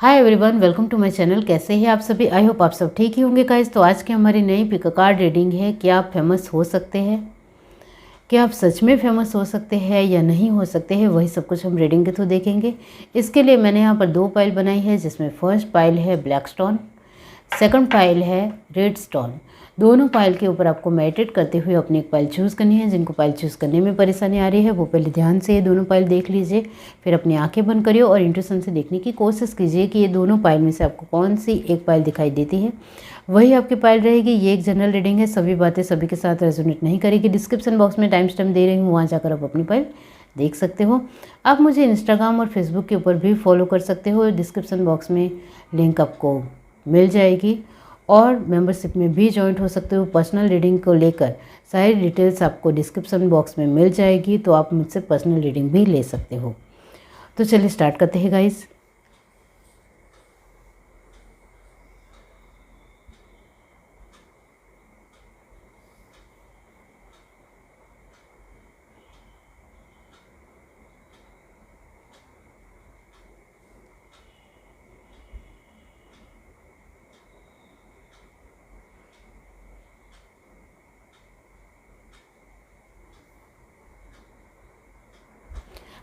Hi everyone, welcome to my channel. कैसे हैं आप सभी? आई होप आप सब ठीक ही होंगे गाइस। तो आज की हमारी नई पिक कार्ड रीडिंग है। क्या आप फेमस हो सकते हैं? क्या आप सच में फेमस हो सकते हैं या नहीं हो सकते हैं? वही सब कुछ हम रीडिंग के थ्रू देखेंगे। इसके लिए मैंने यहाँ पर 2 पाइल बनाई है, जिसमें फर्स्ट पाइल है ब्लैक स्टोन, सेकंड पाइल है रेड स्टोन। दोनों पाइल के ऊपर आपको मेडिटेट करते हुए अपनी एक पाइल चूज़ करनी है। जिनको पाइल चूज़ करने में परेशानी आ रही है वो पहले ध्यान से ये दोनों पाइल देख लीजिए, फिर अपनी आंखें बंद करिए और इंट्यूशन से देखने की कोशिश कीजिए कि ये दोनों पाइल में से आपको कौन सी एक पाइल दिखाई देती है, वही आपकी पाइल रहेगी। ये एक जनरल रीडिंग है, सभी बातें सभी के साथ रेजोनेट नहीं करेगी। डिस्क्रिप्शन बॉक्स में टाइम स्टैम्प दे रही हूँ, वहाँ जाकर आप अपनी पाइल देख सकते हो। आप मुझे इंस्टाग्राम और फेसबुक के ऊपर भी फॉलो कर सकते हो, डिस्क्रिप्शन बॉक्स में लिंक आपको मिल जाएगी और मेंबरशिप में भी ज्वाइन हो सकते हो। पर्सनल रीडिंग को लेकर सारी डिटेल्स आपको डिस्क्रिप्शन बॉक्स में मिल जाएगी, तो आप मुझसे पर्सनल रीडिंग भी ले सकते हो। तो चलिए स्टार्ट करते हैं गाइस।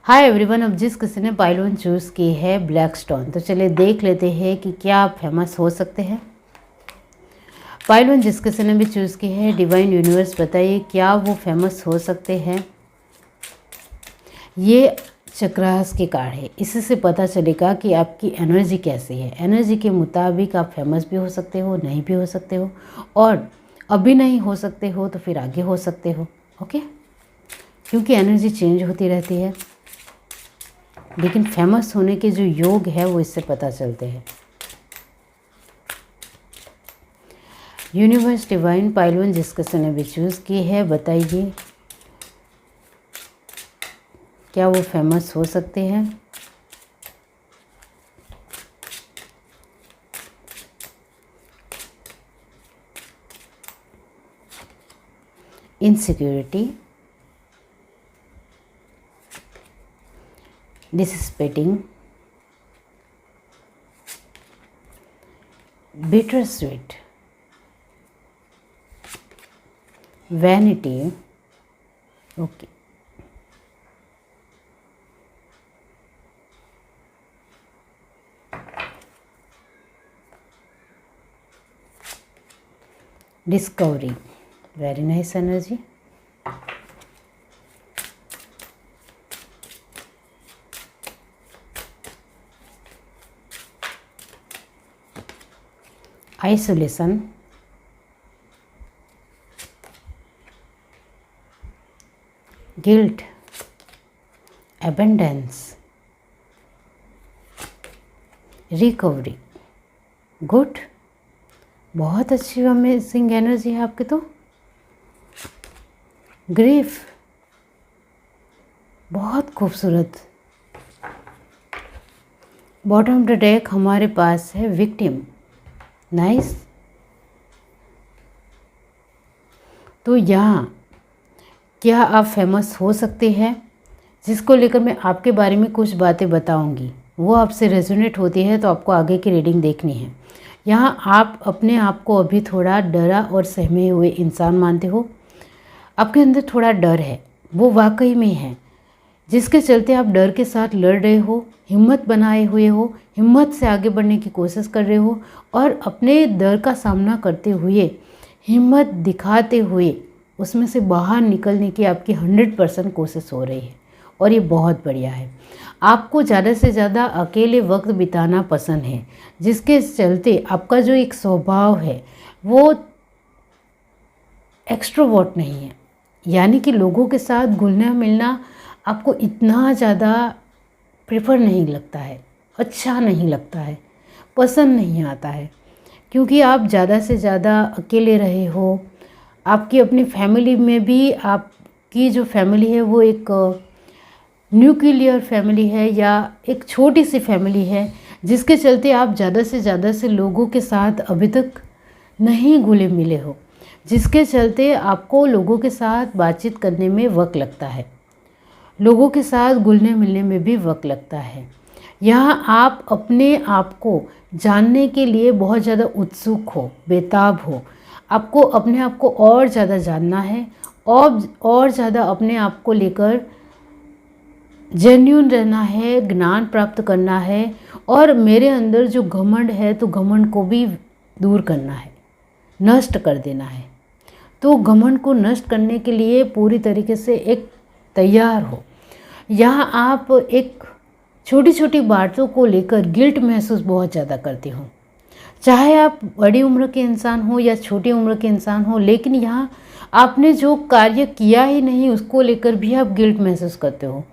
हाय एवरीवन, अब जिस किसी ने पाइल 1 चूज़ की है ब्लैक स्टोन, तो चलिए देख लेते हैं कि क्या आप फेमस हो सकते हैं। पाइल 1 जिस किसी ने भी चूज़ की है, डिवाइन यूनिवर्स बताइए क्या वो फेमस हो सकते हैं। ये चक्रास की कार्ड है, इससे से पता चलेगा कि आपकी एनर्जी कैसी है। एनर्जी के मुताबिक आप फेमस भी हो सकते हो, नहीं भी हो सकते हो, और अभी नहीं हो सकते हो तो फिर आगे हो सकते हो। ओके, क्योंकि एनर्जी चेंज होती रहती है, लेकिन फेमस होने के जो योग है वो इससे पता चलते हैं। यूनिवर्स डिवाइन पाइल 1 जिस किसी ने भी चूज़ की है, बताइए क्या वो फेमस हो सकते हैं। इनसिक्योरिटी, डिसस्पेटिंग, bitter sweet, vanity, okay, discovery, very nice energy, isolation, guilt, abundance, recovery. Good, बहुत अच्छी अमेजिंग एनर्जी है आपकी। तो ग्रीफ, बहुत खूबसूरत। बॉटम ऑफ द डेक हमारे पास है विक्टिम, नाइस। तो यहाँ क्या आप फेमस हो सकते हैं, जिसको लेकर मैं आपके बारे में कुछ बातें बताऊंगी, वो आपसे रेजोनेट होती है तो आपको आगे की रीडिंग देखनी है। यहाँ आप अपने आप को अभी थोड़ा डरा और सहमे हुए इंसान मानते हो। आपके अंदर थोड़ा डर है, वो वाकई में है, जिसके चलते आप डर के साथ लड़ रहे हो, हिम्मत बनाए हुए हो, हिम्मत से आगे बढ़ने की कोशिश कर रहे हो और अपने डर का सामना करते हुए, हिम्मत दिखाते हुए उसमें से बाहर निकलने की आपकी 100% कोशिश हो रही है, और ये बहुत बढ़िया है। आपको ज़्यादा से ज़्यादा अकेले वक्त बिताना पसंद है, जिसके चलते आपका जो एक स्वभाव है वो एक्सट्रोवर्ट नहीं है, यानी कि लोगों के साथ घुलना मिलना आपको इतना ज़्यादा प्रेफर नहीं लगता है, अच्छा नहीं लगता है, पसंद नहीं आता है, क्योंकि आप ज़्यादा से ज़्यादा अकेले रहे हो। आपकी अपनी फैमिली में भी, आपकी जो फैमिली है वो एक न्यूक्लियर फैमिली है या एक छोटी सी फैमिली है, जिसके चलते आप ज़्यादा से लोगों के साथ अभी तक नहीं घुले मिले हो, जिसके चलते आपको लोगों के साथ बातचीत करने में वक्त लगता है, लोगों के साथ घुलने मिलने में भी वक्त लगता है। यहाँ आप अपने आप को जानने के लिए बहुत ज़्यादा उत्सुक हो, बेताब हो। आपको अपने आप को और ज़्यादा जानना है और ज़्यादा अपने आप को लेकर जेन्यून रहना है, ज्ञान प्राप्त करना है। और मेरे अंदर जो घमंड है तो घमंड को भी दूर करना है, नष्ट कर देना है। तो घमंड को नष्ट करने के लिए पूरी तरीके से एक तैयार हो। यहाँ आप एक छोटी छोटी बातों को लेकर गिल्ट महसूस बहुत ज़्यादा करते हो, चाहे आप बड़ी उम्र के इंसान हो या छोटी उम्र के इंसान हो, लेकिन यहाँ आपने जो कार्य किया ही नहीं उसको लेकर भी आप गिल्ट महसूस करते हो।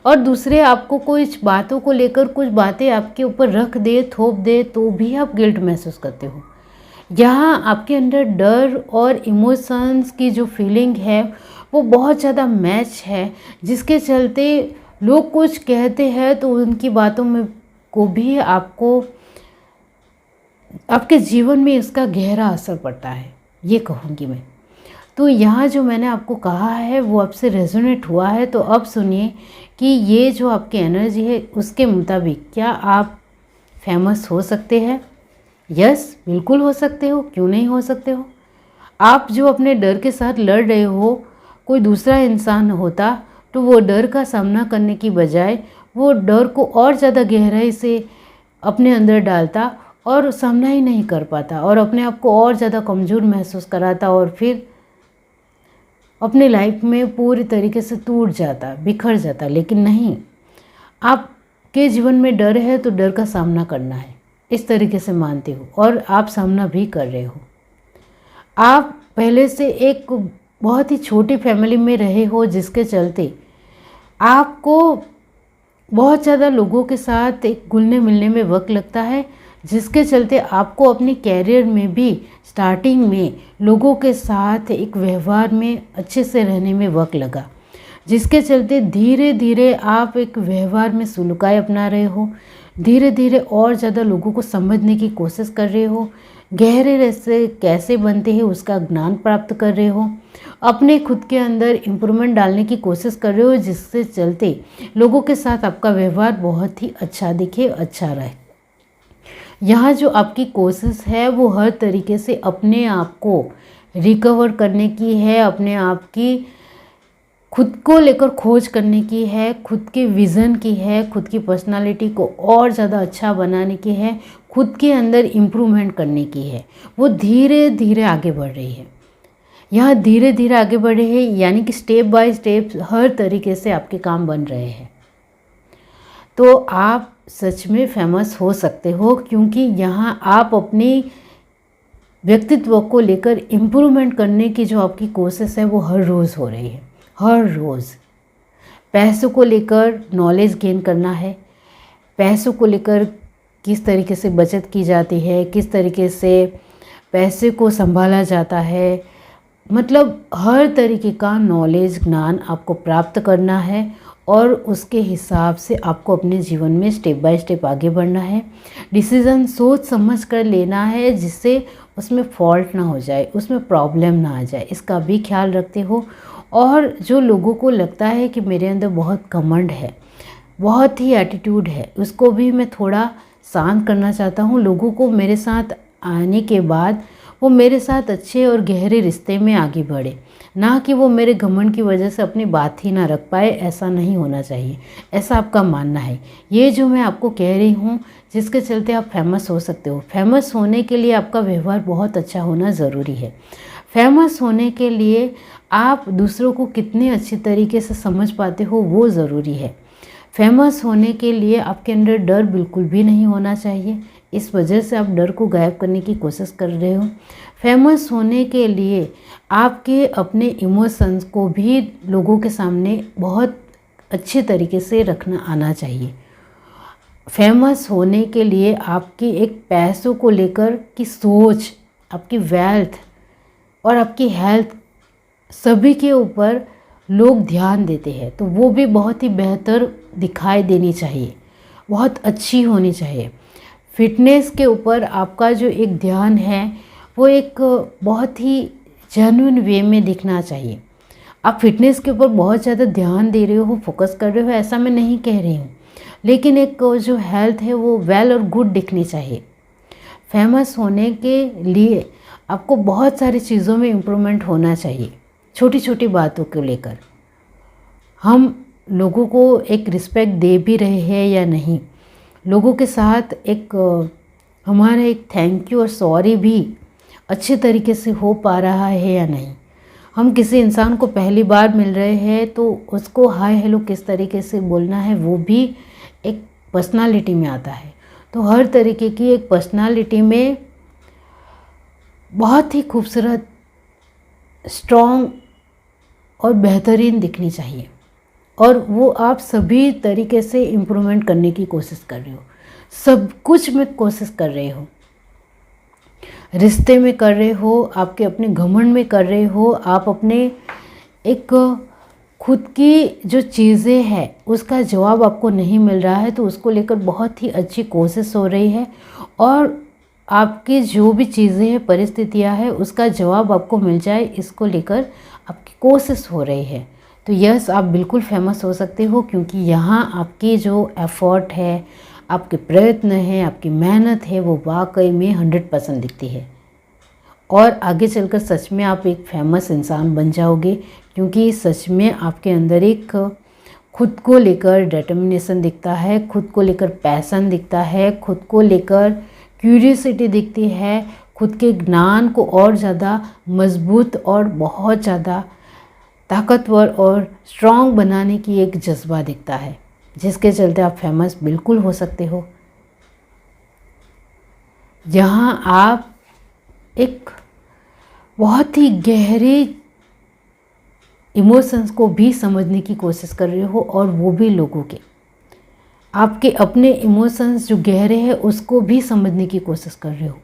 और दूसरे आपको कुछ बातों को लेकर कुछ बातें आपके ऊपर रख दे, थोप दे, तो भी आप गिल्ट महसूस करते हो। यहाँ आपके अंदर डर और इमोशंस की जो फीलिंग है वो बहुत ज़्यादा मैच है, जिसके चलते लोग कुछ कहते हैं तो उनकी बातों में को भी आपको आपके जीवन में इसका गहरा असर पड़ता है, ये कहूँगी मैं। तो यहाँ जो मैंने आपको कहा है वो आपसे रेजोनेट हुआ है, तो अब सुनिए कि ये जो आपकी एनर्जी है उसके मुताबिक क्या आप फेमस हो सकते हैं। यस, बिल्कुल हो सकते हो, क्यों नहीं हो सकते हो। आप जो अपने डर के साथ लड़ रहे हो, कोई दूसरा इंसान होता तो वो डर का सामना करने की बजाय वो डर को और ज़्यादा गहराई से अपने अंदर डालता और सामना ही नहीं कर पाता और अपने आप को और ज़्यादा कमज़ोर महसूस कराता और फिर अपने लाइफ में पूरी तरीके से टूट जाता, बिखर जाता। लेकिन नहीं, आपके जीवन में डर है तो डर का सामना करना है, इस तरीके से मानते हो और आप सामना भी कर रहे हो। आप पहले से एक बहुत ही छोटी फैमिली में रहे हो, जिसके चलते आपको बहुत ज़्यादा लोगों के साथ एक घुलने मिलने में वक्त लगता है, जिसके चलते आपको अपने कैरियर में भी स्टार्टिंग में लोगों के साथ एक व्यवहार में अच्छे से रहने में वक्त लगा, जिसके चलते धीरे धीरे आप एक व्यवहार में सुलूकाई अपना रहे हो, धीरे धीरे और ज़्यादा लोगों को समझने की कोशिश कर रहे हो, गहरे रिश्ते कैसे बनते हैं उसका ज्ञान प्राप्त कर रहे हो, अपने खुद के अंदर इम्प्रूवमेंट डालने की कोशिश कर रहे हो, जिससे चलते लोगों के साथ आपका व्यवहार बहुत ही अच्छा दिखे, अच्छा रहे। यहाँ जो आपकी कोशिश है वो हर तरीके से अपने आप को रिकवर करने की है, अपने आप की खुद को लेकर खोज करने की है, खुद के विज़न की है, खुद की पर्सनालिटी को और ज़्यादा अच्छा बनाने की है, खुद के अंदर इम्प्रूवमेंट करने की है। वो धीरे धीरे आगे बढ़ रही है। यहाँ धीरे धीरे आगे बढ़ रहे हैं, यानी कि स्टेप बाय स्टेप हर तरीके से आपके काम बन रहे हैं। तो आप सच में फेमस हो सकते हो, क्योंकि यहाँ आप अपनी व्यक्तित्व को लेकर इम्प्रूवमेंट करने की जो आपकी कोशिश है वो हर रोज़ हो रही है। हर रोज़ पैसों को लेकर नॉलेज गेन करना है, पैसों को लेकर किस तरीके से बचत की जाती है, किस तरीके से पैसे को संभाला जाता है, मतलब हर तरीके का नॉलेज ज्ञान आपको प्राप्त करना है और उसके हिसाब से आपको अपने जीवन में स्टेप बाय स्टेप आगे बढ़ना है। डिसीज़न सोच समझ कर लेना है, जिससे उसमें फॉल्ट ना हो जाए, उसमें प्रॉब्लम ना आ जाए, इसका भी ख्याल रखते हो। और जो लोगों को लगता है कि मेरे अंदर बहुत घमंड है, बहुत ही एटीट्यूड है, उसको भी मैं थोड़ा शांत करना चाहता हूँ। लोगों को मेरे साथ आने के बाद वो मेरे साथ अच्छे और गहरे रिश्ते में आगे बढ़े, ना कि वो मेरे घमंड की वजह से अपनी बात ही ना रख पाए। ऐसा नहीं होना चाहिए, ऐसा आपका मानना है। ये जो मैं आपको कह रही हूँ, जिसके चलते आप फेमस हो सकते हो। फेमस होने के लिए आपका व्यवहार बहुत अच्छा होना ज़रूरी है। फेमस होने के लिए आप दूसरों को कितने अच्छी तरीके से समझ पाते हो वो ज़रूरी है। फेमस होने के लिए आपके अंदर डर बिल्कुल भी नहीं होना चाहिए, इस वजह से आप डर को गायब करने की कोशिश कर रहे हो। फेमस होने के लिए आपके अपने इमोशंस को भी लोगों के सामने बहुत अच्छे तरीके से रखना आना चाहिए। फेमस होने के लिए आपकी एक पैसों को लेकर की सोच, आपकी वेल्थ और आपकी हेल्थ, सभी के ऊपर लोग ध्यान देते हैं, तो वो भी बहुत ही बेहतर दिखाई देनी चाहिए, बहुत अच्छी होनी चाहिए। फिटनेस के ऊपर आपका जो एक ध्यान है वो एक बहुत ही जेन्युइन वे में दिखना चाहिए। आप फिटनेस के ऊपर बहुत ज़्यादा ध्यान दे रहे हो, फोकस कर रहे हो, ऐसा मैं नहीं कह रही हूँ, लेकिन एक जो हेल्थ है वो वेल और गुड दिखनी चाहिए। फेमस होने के लिए आपको बहुत सारी चीज़ों में इम्प्रूवमेंट होना चाहिए। छोटी छोटी बातों को लेकर हम लोगों को एक रिस्पेक्ट दे भी रहे हैं या नहीं, लोगों के साथ एक हमारा एक थैंक यू और सॉरी भी अच्छे तरीके से हो पा रहा है या नहीं। हम किसी इंसान को पहली बार मिल रहे हैं तो उसको हाय हेलो किस तरीके से बोलना है वो भी एक पर्सनालिटी में आता है। तो हर तरीके की एक पर्सनालिटी में बहुत ही खूबसूरत, स्ट्रॉन्ग और बेहतरीन दिखनी चाहिए, और वो आप सभी तरीके से इम्प्रूवमेंट करने की कोशिश कर रहे हो, सब कुछ में कोशिश कर रहे हो। रिश्ते में कर रहे हो, आपके अपने घमंड में कर रहे हो, आप अपने एक खुद की जो चीज़ें हैं उसका जवाब आपको नहीं मिल रहा है तो उसको लेकर बहुत ही अच्छी कोशिश हो रही है, और आपकी जो भी चीज़ें हैं, परिस्थितियां हैं, उसका जवाब आपको मिल जाए इसको लेकर आपकी कोशिश हो रही है। तो यस, आप बिल्कुल फेमस हो सकते हो, क्योंकि यहाँ आपकी जो एफर्ट है, आपके प्रयत्न हैं, आपकी मेहनत है, वो वाकई में 100% दिखती है। और आगे चलकर सच में आप एक फेमस इंसान बन जाओगे, क्योंकि सच में आपके अंदर एक खुद को लेकर डिटर्मिनेशन दिखता है, खुद को लेकर पैशन दिखता है, खुद को लेकर क्यूरियोसिटी दिखती है, खुद के ज्ञान को और ज़्यादा मजबूत और बहुत ज़्यादा ताकतवर और स्ट्रॉन्ग बनाने की एक जज्बा दिखता है, जिसके चलते आप फेमस बिल्कुल हो सकते हो। जहाँ आप एक बहुत ही गहरे इमोशंस को भी समझने की कोशिश कर रहे हो, और वो भी लोगों के, आपके अपने इमोशंस जो गहरे हैं उसको भी समझने की कोशिश कर रहे हो।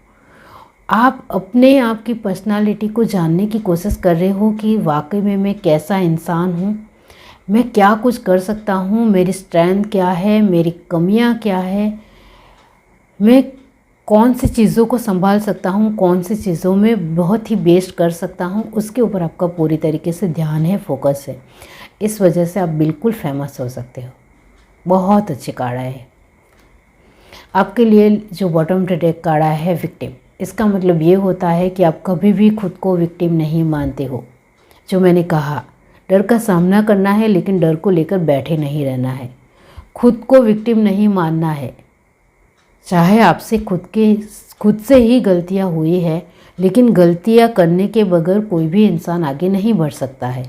आप अपने आप की पर्सनालिटी को जानने की कोशिश कर रहे हो कि वाकई में मैं कैसा इंसान हूँ, मैं क्या कुछ कर सकता हूँ, मेरी स्ट्रेंथ क्या है, मेरी कमियाँ क्या है, मैं कौन सी चीज़ों को संभाल सकता हूँ, कौन सी चीज़ों में बहुत ही बेस्ट कर सकता हूँ, उसके ऊपर आपका पूरी तरीके से ध्यान है, फोकस है। इस वजह से आप बिल्कुल फेमस हो सकते हो। बहुत अच्छी कार्ड है आपके लिए। जो बॉटम डेक कार्ड है विक्टिम, इसका मतलब ये होता है कि आप कभी भी खुद को विक्टिम नहीं मानते हो। जो मैंने कहा, डर का सामना करना है लेकिन डर को लेकर बैठे नहीं रहना है, खुद को विक्टिम नहीं मानना है। चाहे आपसे खुद से ही गलतियां हुई है, लेकिन गलतियां करने के बगैर कोई भी इंसान आगे नहीं बढ़ सकता है।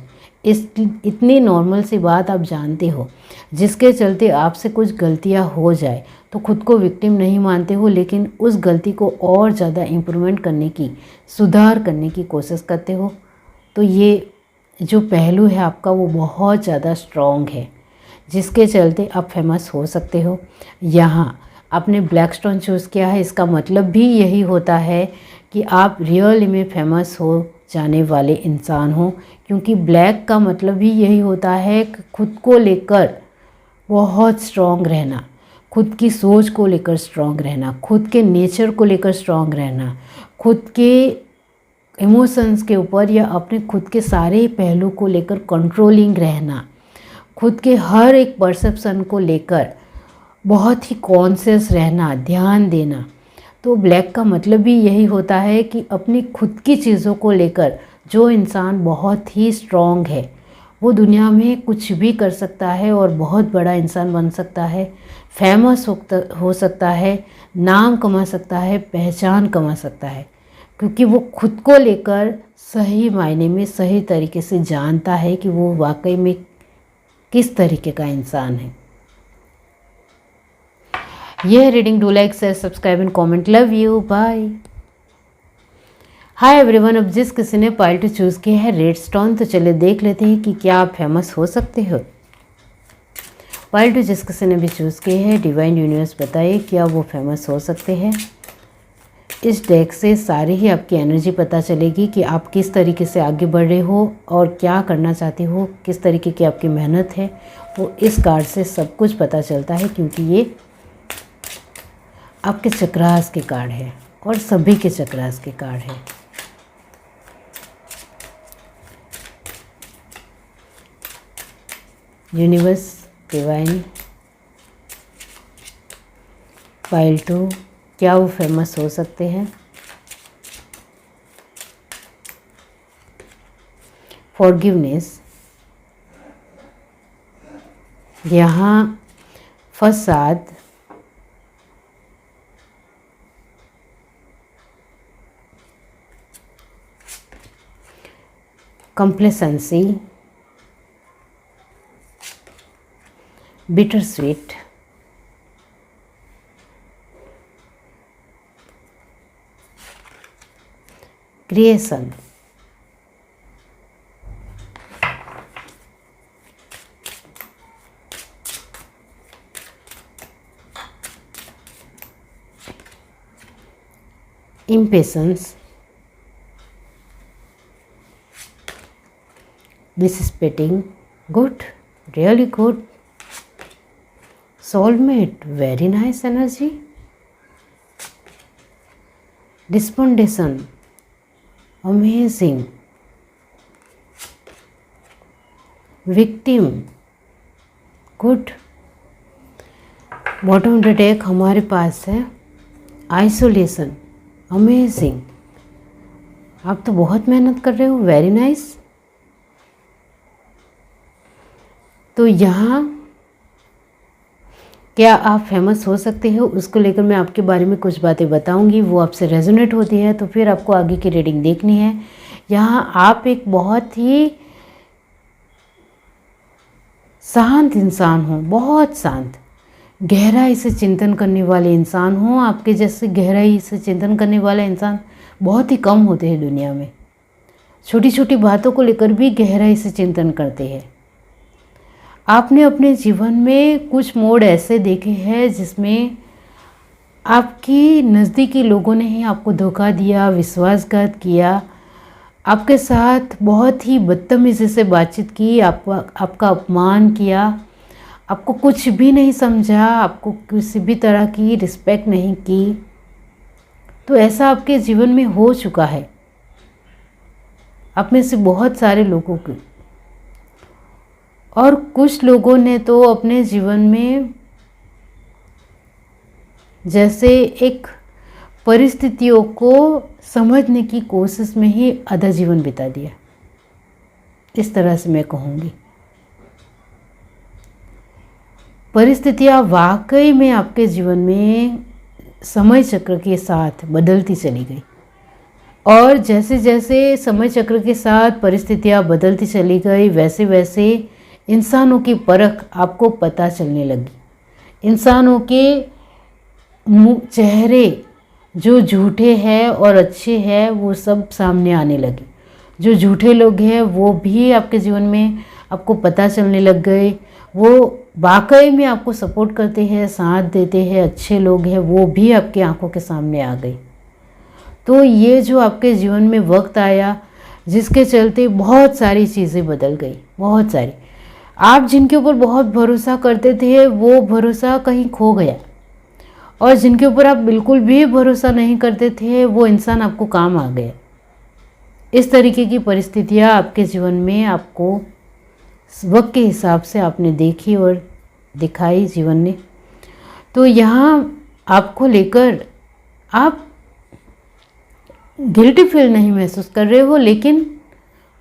इतनी नॉर्मल सी बात आप जानते हो, जिसके चलते आपसे कुछ गलतियां हो जाए तो खुद को विक्टिम नहीं मानते हो, लेकिन उस गलती को और ज़्यादा इम्प्रूवमेंट करने की, सुधार करने की कोशिश करते हो। तो ये जो पहलू है आपका वो बहुत ज़्यादा स्ट्रॉन्ग है, जिसके चलते आप फेमस हो सकते हो। यहाँ आपने ब्लैक स्टोन चूज़ किया है, इसका मतलब भी यही होता है कि आप रियल में फेमस हो जाने वाले इंसान हो, क्योंकि ब्लैक का मतलब भी यही होता है कि खुद को लेकर बहुत स्ट्रॉन्ग रहना, खुद की सोच को लेकर स्ट्रॉन्ग रहना, खुद के नेचर को लेकर स्ट्रॉन्ग रहना, खुद के इमोशंस के ऊपर या अपने खुद के सारे पहलू को लेकर कंट्रोलिंग रहना, खुद के हर एक परसेप्शन को लेकर बहुत ही कॉन्शियस रहना, ध्यान देना। तो ब्लैक का मतलब भी यही होता है कि अपनी खुद की चीज़ों को लेकर जो इंसान बहुत ही स्ट्रॉन्ग है, वो दुनिया में कुछ भी कर सकता है और बहुत बड़ा इंसान बन सकता है, फेमस हो सकता है, नाम कमा सकता है, पहचान कमा सकता है, क्योंकि वो खुद को लेकर सही मायने में, सही तरीके से जानता है कि वो वाकई में किस तरीके का इंसान है। ये reading, do like, share, subscribe and comment. Love you, bye. Hi everyone, अब जिस किसी ने पाइल टू चूज़ किया है रेड स्टोन, तो चलिए देख लेते हैं कि क्या आप फेमस हो सकते हो। पाइल टू जिस किसी ने भी चूज़ किए है, डिवाइन यूनिवर्स बताइए क्या वो फेमस हो सकते हैं। इस डेक से सारी ही आपकी एनर्जी पता चलेगी कि आप किस तरीके से आगे बढ़ रहे हो और क्या करना चाहते हो, किस तरीके की आपकी मेहनत है, वो इस कार्ड से सब कुछ पता चलता है, क्योंकि ये आपके चक्रास के कार्ड है और सभी के चक्रास के कार्ड है। यूनिवर्स, डिवाइन, फाइल 2, क्या वो फेमस हो सकते हैं? फॉरगिवनेस, यहाँ फसाद, complacency, bitter sweet, creation, impatience, dissipating, good, really good, soulmate, very nice energy, despondation, amazing, victim, good। Bottom of the deck हमारे पास है आइसोलेशन, अमेजिंग, आप तो बहुत मेहनत कर रहे हो, वेरी नाइस। तो यहाँ क्या आप फेमस हो सकते हो, उसको लेकर मैं आपके बारे में कुछ बातें बताऊंगी, वो आपसे रेजोनेट होती है तो फिर आपको आगे की रीडिंग देखनी है। यहाँ आप एक बहुत ही शांत इंसान हो, बहुत शांत, गहराई से चिंतन करने वाले इंसान हो। आपके जैसे गहराई से चिंतन करने वाला इंसान बहुत ही कम होते हैं दुनिया में। छोटी छोटी बातों को लेकर भी गहराई से चिंतन करते हैं। आपने अपने जीवन में कुछ मोड़ ऐसे देखे हैं जिसमें आपकी नज़दीकी लोगों ने ही आपको धोखा दिया, विश्वासघात किया, आपके साथ बहुत ही बदतमीज़ी से बातचीत की, आपका अपमान किया, आपको कुछ भी नहीं समझा, आपको किसी भी तरह की रिस्पेक्ट नहीं की। तो ऐसा आपके जीवन में हो चुका है, आप में से बहुत सारे लोगों की। और कुछ लोगों ने तो अपने जीवन में जैसे एक परिस्थितियों को समझने की कोशिश में ही आधा जीवन बिता दिया, इस तरह से मैं कहूँगी। परिस्थितियाँ वाकई में आपके जीवन में समय चक्र के साथ बदलती चली गई, और जैसे जैसे समय चक्र के साथ परिस्थितियाँ बदलती चली गई वैसे वैसे इंसानों की परख आपको पता चलने लगी। इंसानों के चेहरे जो झूठे हैं और अच्छे हैं वो सब सामने आने लगे। जो झूठे लोग हैं वो भी आपके जीवन में आपको पता चलने लग गए। वो वाकई में आपको सपोर्ट करते हैं, साथ देते हैं, अच्छे लोग हैं, वो भी आपकी आंखों के सामने आ गए। तो ये जो आपके जीवन में वक्त आया जिसके चलते बहुत सारी चीज़ें बदल गई, बहुत सारी। आप जिनके ऊपर बहुत भरोसा करते थे वो भरोसा कहीं खो गया, और जिनके ऊपर आप बिल्कुल भी भरोसा नहीं करते थे वो इंसान आपको काम आ गया। इस तरीके की परिस्थितियाँ आपके जीवन में आपको वक्त के हिसाब से आपने देखी और दिखाई जीवन ने। तो यहाँ आपको लेकर आप गिल्टी फील नहीं महसूस कर रहे हो, लेकिन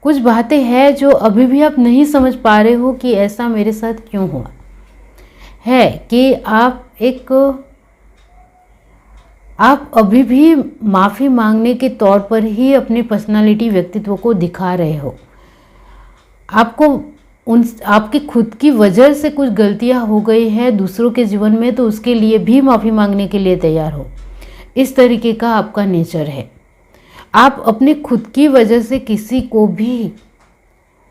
कुछ बातें हैं जो अभी भी आप नहीं समझ पा रहे हो कि ऐसा मेरे साथ क्यों हुआ है, कि आप अभी भी माफ़ी मांगने के तौर पर ही अपनी पर्सनालिटी, व्यक्तित्व को दिखा रहे हो। आपकी खुद की वजह से कुछ गलतियां हो गई है दूसरों के जीवन में, तो उसके लिए भी माफ़ी मांगने के लिए तैयार हो। इस तरीके का आपका नेचर है। आप अपने खुद की वजह से किसी को भी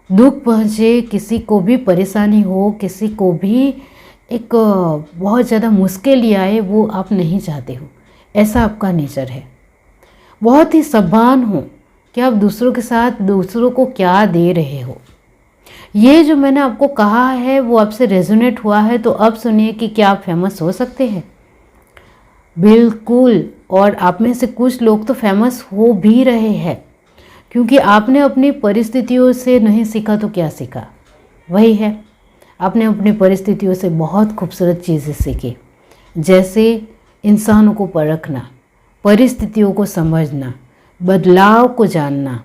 दुख पहुँचे, किसी को भी परेशानी हो, किसी को भी एक बहुत ज़्यादा मुश्किल आए, वो आप नहीं चाहते हो। ऐसा आपका नेचर है। बहुत ही सबान हो कि आप दूसरों के साथ दूसरों को क्या दे रहे हो। ये जो मैंने आपको कहा है वो आपसे रेजोनेट हुआ है, तो अब सुनिए कि क्या आप फेमस हो सकते हैं। बिल्कुल, और आप में से कुछ लोग तो फेमस हो भी रहे हैं, क्योंकि आपने अपनी परिस्थितियों से नहीं सीखा तो क्या सीखा, वही है। आपने अपनी परिस्थितियों से बहुत खूबसूरत चीज़ें सीखी, जैसे इंसानों को परखना, परिस्थितियों को समझना, बदलाव को जानना,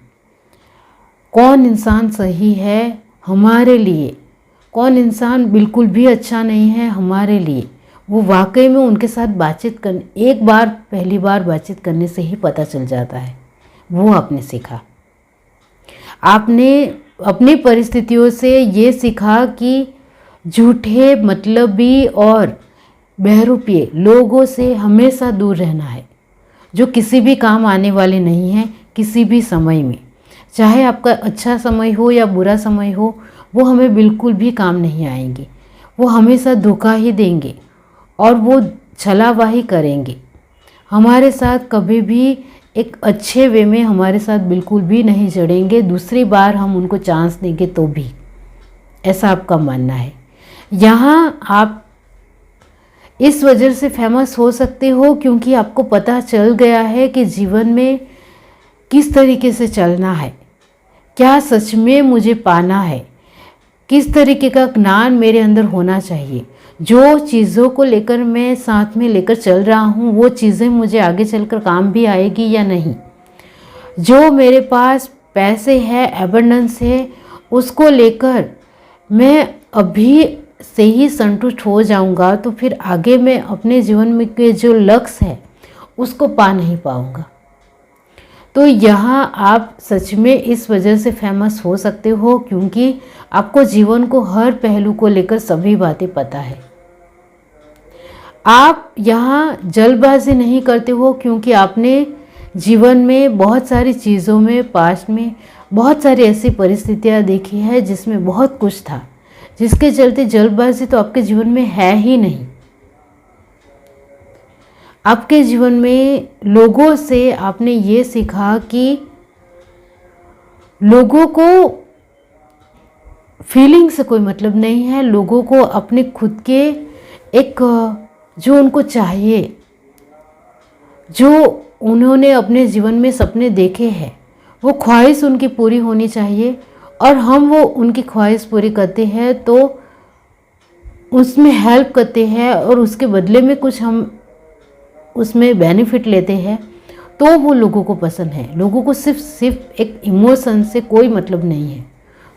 कौन इंसान सही है हमारे लिए, कौन इंसान बिल्कुल भी अच्छा नहीं है हमारे लिए, वो वाकई में उनके साथ बातचीत करने, एक बार पहली बार बातचीत करने से ही पता चल जाता है। वो आपने सीखा। आपने अपनी परिस्थितियों से ये सीखा कि झूठे, मतलबी और बहरूपिये लोगों से हमेशा दूर रहना है, जो किसी भी काम आने वाले नहीं हैं किसी भी समय में। चाहे आपका अच्छा समय हो या बुरा समय हो, वो हमें बिल्कुल भी काम नहीं आएंगे। वो हमेशा धोखा ही देंगे और वो छलावाही करेंगे हमारे साथ। कभी भी एक अच्छे वे में हमारे साथ बिल्कुल भी नहीं जड़ेंगे। दूसरी बार हम उनको चांस देंगे तो भी, ऐसा आपका मानना है। यहाँ आप इस वजह से फेमस हो सकते हो क्योंकि आपको पता चल गया है कि जीवन में किस तरीके से चलना है, क्या सच में मुझे पाना है, किस तरीके का ज्ञान मेरे अंदर होना चाहिए। जो चीज़ों को लेकर मैं साथ में लेकर चल रहा हूँ वो चीज़ें मुझे आगे चलकर काम भी आएगी या नहीं। जो मेरे पास पैसे है, एबंडेंस है, उसको लेकर मैं अभी से ही संतुष्ट हो जाऊंगा तो फिर आगे मैं अपने जीवन में के जो लक्ष्य है उसको पा नहीं पाऊंगा। तो यहाँ आप सच में इस वजह से फेमस हो सकते हो क्योंकि आपको जीवन को हर पहलू को लेकर सभी बातें पता है। आप यहाँ जल्दबाजी नहीं करते हो क्योंकि आपने जीवन में बहुत सारी चीज़ों में, पास्ट में बहुत सारी ऐसी परिस्थितियाँ देखी है जिसमें बहुत कुछ था, जिसके चलते जल्दबाजी तो आपके जीवन में है ही नहीं। आपके जीवन में लोगों से आपने ये सीखा कि लोगों को फीलिंग से कोई मतलब नहीं है। लोगों को अपने खुद के एक जो उनको चाहिए, जो उन्होंने अपने जीवन में सपने देखे हैं, वो ख्वाहिश उनकी पूरी होनी चाहिए और हम वो उनकी ख्वाहिश पूरी करते हैं तो उसमें हेल्प करते हैं और उसके बदले में कुछ हम उसमें बेनिफिट लेते हैं तो वो लोगों को पसंद है। लोगों को सिर्फ एक इमोशन से कोई मतलब नहीं है,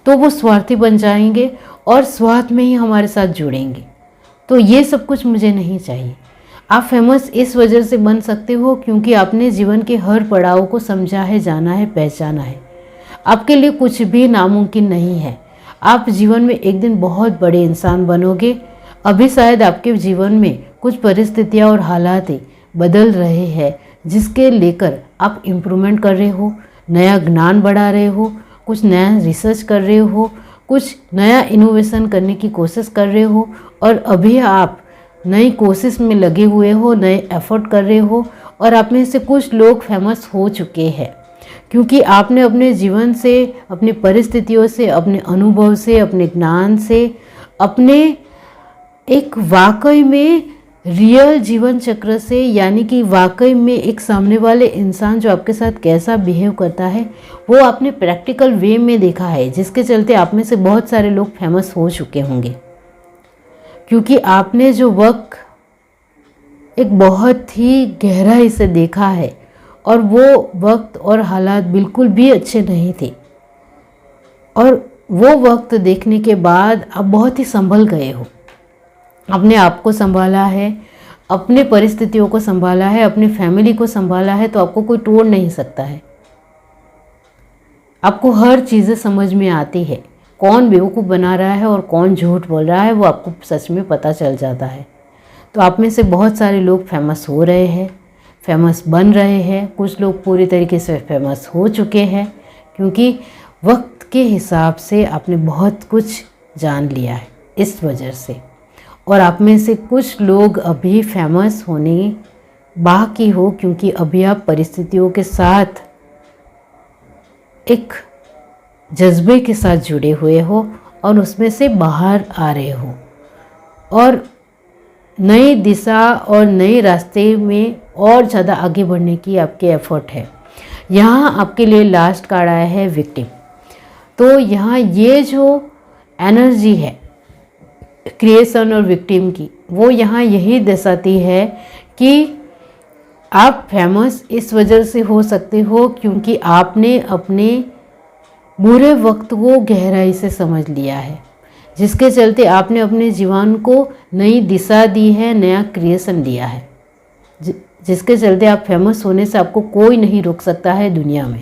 तो वो स्वार्थी बन जाएंगे और स्वार्थ में ही हमारे साथ जुड़ेंगे। तो ये सब कुछ मुझे नहीं चाहिए। आप फेमस इस वजह से बन सकते हो क्योंकि आपने जीवन के हर पड़ाव को समझा है, जाना है, पहचाना है। आपके लिए कुछ भी नामुमकिन नहीं है। आप जीवन में एक दिन बहुत बड़े इंसान बनोगे। अभी शायद आपके जीवन में कुछ परिस्थितियाँ और हालात बदल रहे हैं जिसके लेकर आप इम्प्रूवमेंट कर रहे हो, नया ज्ञान बढ़ा रहे हो, कुछ नया रिसर्च कर रहे हो, कुछ नया इनोवेशन करने की कोशिश कर रहे हो और अभी आप नई कोशिश में लगे हुए हो, नए एफर्ट कर रहे हो। और आप में से कुछ लोग फेमस हो चुके हैं क्योंकि आपने अपने जीवन से, अपनी परिस्थितियों से, अपने अनुभव से, अपने ज्ञान से, अपने एक वाकई में रियल जीवन चक्र से, यानी कि वाकई में एक सामने वाले इंसान जो आपके साथ कैसा बिहेव करता है वो आपने प्रैक्टिकल वे में देखा है, जिसके चलते आप में से बहुत सारे लोग फेमस हो चुके होंगे क्योंकि आपने जो वक्त एक बहुत ही गहराई से देखा है और वो वक्त और हालात बिल्कुल भी अच्छे नहीं थे और वो वक्त देखने के बाद आप बहुत ही संभल गए हो। अपने आप को संभाला है, अपने परिस्थितियों को संभाला है, अपनी फैमिली को संभाला है, तो आपको कोई तोड़ नहीं सकता है। आपको हर चीज़ें समझ में आती है, कौन बेवकूफ़ बना रहा है और कौन झूठ बोल रहा है वो आपको सच में पता चल जाता है। तो आप में से बहुत सारे लोग फेमस हो रहे हैं, फेमस बन रहे हैं, कुछ लोग पूरी तरीके से फेमस हो चुके हैं क्योंकि वक्त के हिसाब से आपने बहुत कुछ जान लिया है इस वजह से। और आप में से कुछ लोग अभी फेमस होने बाकी हो क्योंकि अभी आप परिस्थितियों के साथ एक जज्बे के साथ जुड़े हुए हो और उसमें से बाहर आ रहे हो और नई दिशा और नए रास्ते में और ज़्यादा आगे बढ़ने की आपके एफर्ट है। यहाँ आपके लिए लास्ट कार्ड आया है विक्टिम। तो यहाँ ये जो एनर्जी है क्रिएशन और विक्टिम की, वो यहाँ यही दर्शाती है कि आप फेमस इस वजह से हो सकते हो क्योंकि आपने अपने बुरे वक्त को गहराई से समझ लिया है, जिसके चलते आपने अपने जीवन को नई दिशा दी है, नया क्रिएशन दिया है, जिसके चलते आप फेमस होने से आपको कोई नहीं रोक सकता है दुनिया में।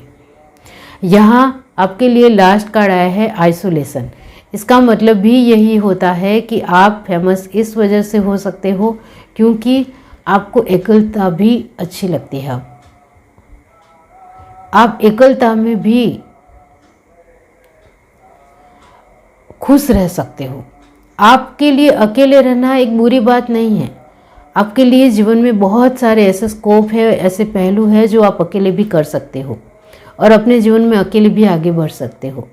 यहाँ आपके लिए लास्ट कार्ड आया है आइसोलेशन। इसका मतलब भी यही होता है कि आप फेमस इस वजह से हो सकते हो क्योंकि आपको एकलता भी अच्छी लगती है। आप एकलता में भी खुश रह सकते हो। आपके लिए अकेले रहना एक बुरी बात नहीं है। आपके लिए जीवन में बहुत सारे ऐसे स्कोप है, ऐसे पहलू है जो आप अकेले भी कर सकते हो और अपने जीवन में अकेले भी आगे बढ़ सकते हो।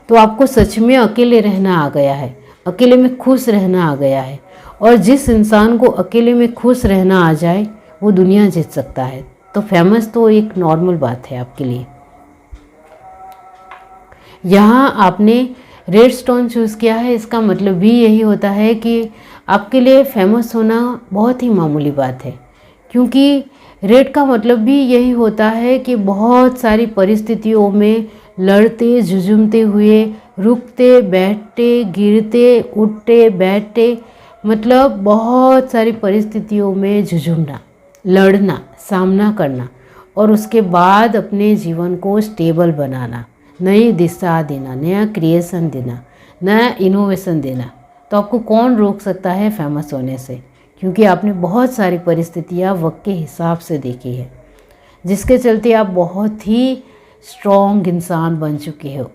तो आपको सच में अकेले रहना आ गया है, अकेले में खुश रहना आ गया है, और जिस इंसान को अकेले में खुश रहना आ जाए वो दुनिया जीत सकता है। तो फेमस तो एक नॉर्मल बात है आपके लिए। यहाँ आपने रेड स्टोन चूज़ किया है, इसका मतलब भी यही होता है कि आपके लिए फेमस होना बहुत ही मामूली बात है, क्योंकि रेड का मतलब भी यही होता है कि बहुत सारी परिस्थितियों में लड़ते झुझुमते हुए, रुकते बैठते, गिरते उठते बैठते, मतलब बहुत सारी परिस्थितियों में झुझुमना, लड़ना, सामना करना और उसके बाद अपने जीवन को स्टेबल बनाना, नई दिशा देना, नया क्रिएशन देना, नया इनोवेशन देना। तो आपको कौन रोक सकता है फेमस होने से, क्योंकि आपने बहुत सारी परिस्थितियाँ वक्त के हिसाब से देखी है, जिसके चलते आप बहुत ही स्ट्रॉन्ग इंसान बन चुके हो।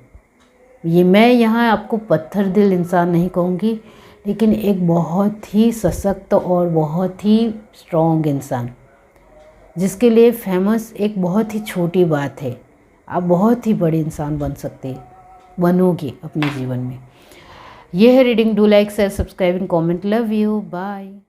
ये मैं यहाँ आपको पत्थर दिल इंसान नहीं कहूँगी, लेकिन एक बहुत ही सशक्त और बहुत ही स्ट्रॉन्ग इंसान, जिसके लिए फेमस एक बहुत ही छोटी बात है। आप बहुत ही बड़े इंसान बनोगे अपने जीवन में। यह है reading. Do like, share, subscribe and comment. Love you, bye.